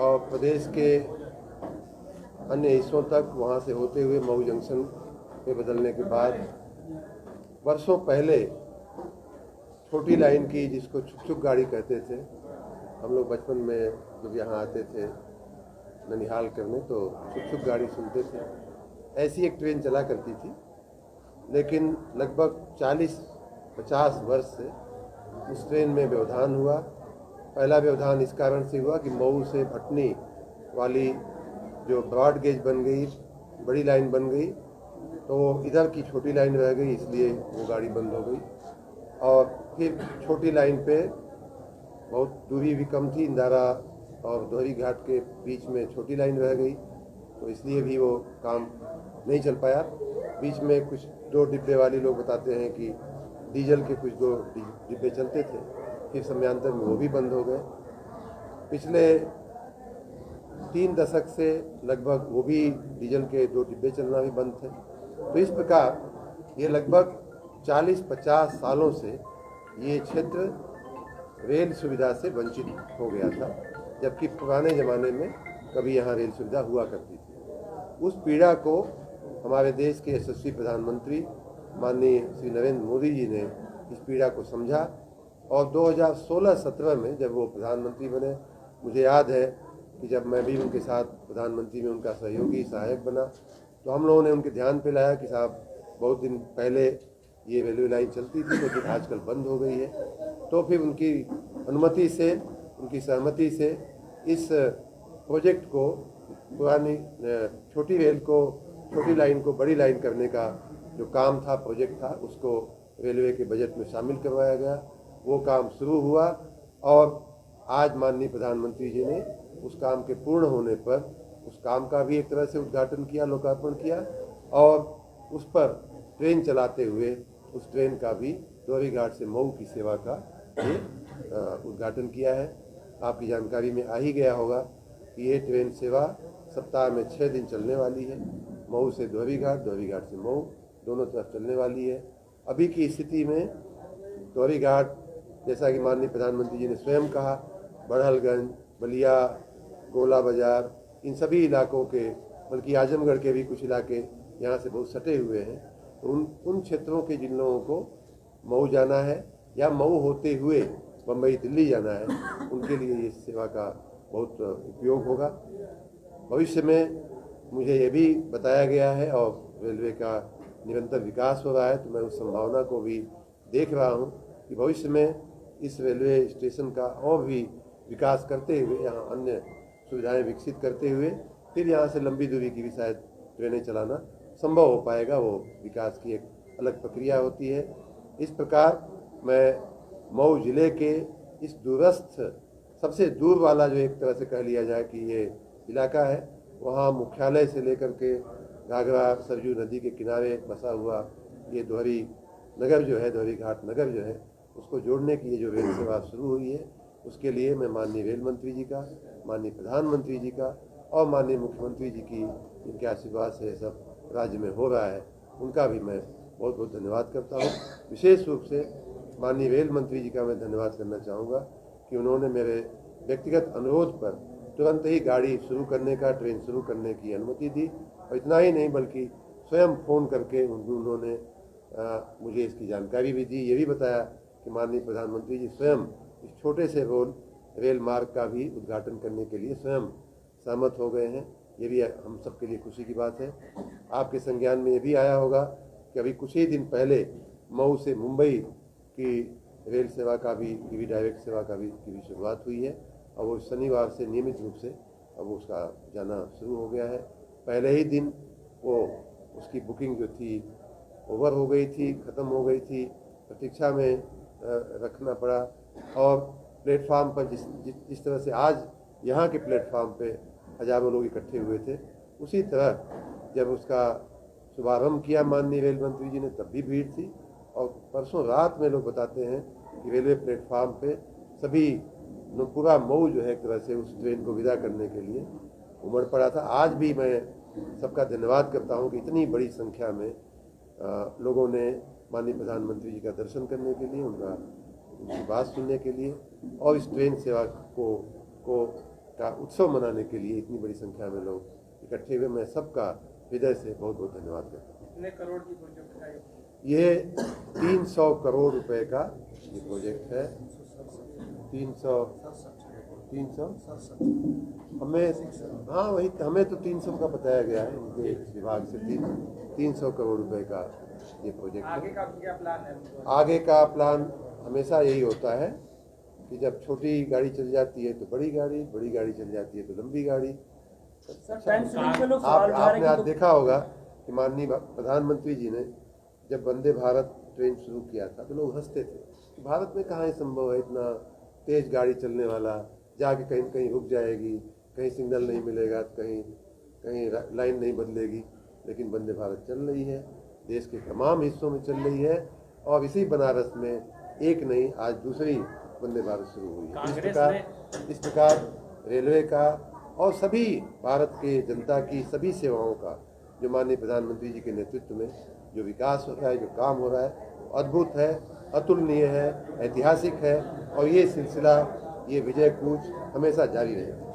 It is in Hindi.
और प्रदेश के अन्य हिस्सों तक वहाँ से होते हुए मऊ जंक्शन पे बदलने के बाद वर्षों पहले छोटी लाइन की, जिसको छुक छुक गाड़ी कहते थे, हम लोग बचपन में जब यहाँ आते थे ननिहाल करने तो छुक छुक गाड़ी सुनते थे। ऐसी एक ट्रेन चला करती थी, लेकिन लगभग 40-50 वर्ष से उस ट्रेन में व्यवधान हुआ। पहला व्यवधान इस कारण से हुआ कि मऊ से भटनी वाली जो ब्रॉड गेज बन गई, बड़ी लाइन बन गई, तो इधर की छोटी लाइन रह गई, इसलिए वो गाड़ी बंद हो गई। और फिर छोटी लाइन पे बहुत दूरी भी कम थी, इंदारा और दोहरी घाट के बीच में छोटी लाइन रह गई, तो इसलिए भी वो काम नहीं चल पाया। बीच में कुछ 2 डिब्बे वाली लोग बताते हैं कि डीजल के कुछ 2 डिब्बे चलते थे, फिर समयांतर में वो भी बंद हो गए। पिछले 3 दशक से लगभग वो भी डीजल के 2 डिब्बे चलना भी बंद थे। तो इस प्रकार ये लगभग 40-50 सालों से ये क्षेत्र रेल सुविधा से वंचित हो गया था, जबकि पुराने ज़माने में कभी यहाँ रेल सुविधा हुआ करती थी। उस पीड़ा को हमारे देश के यशस्वी प्रधानमंत्री माननीय श्री नरेंद्र मोदी जी ने इस पीड़ा को समझा और 2016-17 में जब वो प्रधानमंत्री बने, मुझे याद है कि जब मैं भी उनके साथ प्रधानमंत्री में उनका सहयोगी सहायक बना, तो हम लोगों ने उनके ध्यान पे लाया कि साहब बहुत दिन पहले ये रेलवे लाइन चलती थी, लेकिन आजकल बंद हो गई है। तो फिर उनकी अनुमति से, उनकी सहमति से इस प्रोजेक्ट को, पुरानी छोटी रेल को, छोटी लाइन को बड़ी लाइन करने का जो काम था, प्रोजेक्ट था, उसको रेलवे के बजट में शामिल करवाया गया। वो काम शुरू हुआ और आज माननीय प्रधानमंत्री जी ने उस काम के पूर्ण होने पर उस काम का भी एक तरह से उद्घाटन किया, लोकार्पण किया, और उस पर ट्रेन चलाते हुए उस ट्रेन का भी दोहरी घाट से मऊ की सेवा का उद्घाटन किया है। आपकी जानकारी में आ ही गया होगा कि ये ट्रेन सेवा सप्ताह में 6 दिन चलने वाली है। मऊ से दोहरी घाट, दोहरी घाट से मऊ, दोनों तरफ चलने वाली है। अभी की स्थिति में दोहरी घाट, जैसा कि माननीय प्रधानमंत्री जी ने स्वयं कहा, बड़हलगंज, बलिया, गोला बाजार, इन सभी इलाकों के, बल्कि आजमगढ़ के भी कुछ इलाके यहाँ से बहुत सटे हुए हैं। तो उन क्षेत्रों के जिन लोगों को मऊ जाना है या मऊ होते हुए बम्बई दिल्ली जाना है, उनके लिए इस सेवा का बहुत उपयोग होगा। भविष्य में मुझे ये भी बताया गया है और रेलवे का निरंतर विकास हो रहा है, तो मैं उस संभावना को भी देख रहा हूँ कि भविष्य में इस रेलवे स्टेशन का और भी विकास करते हुए, यहाँ अन्य सुविधाएं विकसित करते हुए, फिर यहाँ से लंबी दूरी की भी शायद ट्रेनें चलाना संभव हो पाएगा। वो विकास की एक अलग प्रक्रिया होती है। इस प्रकार मैं मऊ जिले के इस दूरस्थ, सबसे दूर वाला, जो एक तरह से कह लिया जाए कि ये इलाका है, वहाँ मुख्यालय से लेकर के घाघरा सरजू नदी के किनारे बसा हुआ ये दोहरी नगर जो है, दोहरी घाट नगर जो है, उसको जोड़ने की ये जो रेल सेवा शुरू हुई है, उसके लिए मैं माननीय रेल मंत्री जी का, माननीय प्रधानमंत्री जी का और माननीय मुख्यमंत्री जी की, इनके आशीर्वाद से सब राज्य में हो रहा है, उनका भी मैं बहुत बहुत धन्यवाद करता हूँ। विशेष रूप से माननीय रेल मंत्री जी का मैं धन्यवाद करना चाहूँगा कि उन्होंने मेरे व्यक्तिगत अनुरोध पर तुरंत ही गाड़ी शुरू करने का, ट्रेन शुरू करने की अनुमति दी। और इतना ही नहीं, बल्कि स्वयं फ़ोन करके उन्होंने मुझे इसकी जानकारी भी दी। ये भी बताया कि माननीय प्रधानमंत्री जी स्वयं इस छोटे से रेल मार्ग का भी उद्घाटन करने के लिए स्वयं सहमत हो गए हैं। ये भी हम सबके लिए खुशी की बात है। आपके संज्ञान में ये भी आया होगा कि अभी कुछ ही दिन पहले मऊ से मुंबई की रेल सेवा का भी, टीवी डायरेक्ट सेवा का भी की शुरुआत हुई है और वो शनिवार से नियमित रूप से अब उसका जाना शुरू हो गया है। पहले ही दिन वो उसकी बुकिंग जो थी ओवर हो गई थी, ख़त्म हो गई थी, प्रतीक्षा में रखना पड़ा। और प्लेटफार्म पर जिस तरह से आज यहाँ के प्लेटफार्म पे हज़ारों लोग इकट्ठे हुए थे, उसी तरह जब उसका शुभारंभ किया माननीय रेल मंत्री जी ने, तब भी भीड़ थी। और परसों रात में लोग बताते हैं कि रेलवे प्लेटफार्म पे सभी पूरा मऊ जो है एक तरह से उस ट्रेन को विदा करने के लिए उमड़ पड़ा था। आज भी मैं सबका धन्यवाद करता हूं कि इतनी बड़ी संख्या में लोगों ने माननीय प्रधानमंत्री जी का दर्शन करने के लिए, उनकी बात सुनने के लिए और इस ट्रेन सेवा को का उत्सव मनाने के लिए इतनी बड़ी संख्या में लोग इकट्ठे हुए। मैं सबका हृदय से बहुत बहुत धन्यवाद करता हूँ। कितने करोड़ की प्रोजेक्ट है ये 300 करोड़ रुपए का ये प्रोजेक्ट है। 300 हमें, हाँ वही हमें तो 300 का बताया गया है इनके विभाग से। 300 करोड़ रुपए का ये प्रोजेक्ट है। आगे का क्या प्लान है? आगे का प्लान हमेशा यही होता है कि जब छोटी गाड़ी चल जाती है तो बड़ी गाड़ी चल जाती है तो लंबी गाड़ी। आपने आज देखा होगा कि माननीय प्रधानमंत्री जी ने जब वंदे भारत ट्रेन शुरू किया था तो लोग हंसते थे कि भारत में कहाँ संभव है इतना तेज गाड़ी चलने वाला, जाके कहीं कहीं रुक जाएगी, कहीं सिग्नल नहीं मिलेगा, कहीं लाइन नहीं बदलेगी। लेकिन वंदे भारत चल रही है, देश के तमाम हिस्सों में चल रही है और इसी बनारस में एक नहीं आज दूसरी वंदे भारत शुरू हुई है। इस प्रकार रेलवे का और सभी भारत के जनता की सभी सेवाओं का जो माननीय प्रधानमंत्री जी के नेतृत्व में जो विकास हो रहा है, जो काम हो रहा है, अद्भुत है, अतुलनीय है, ऐतिहासिक है और ये सिलसिला, ये विजय कूच हमेशा जारी रहेगा।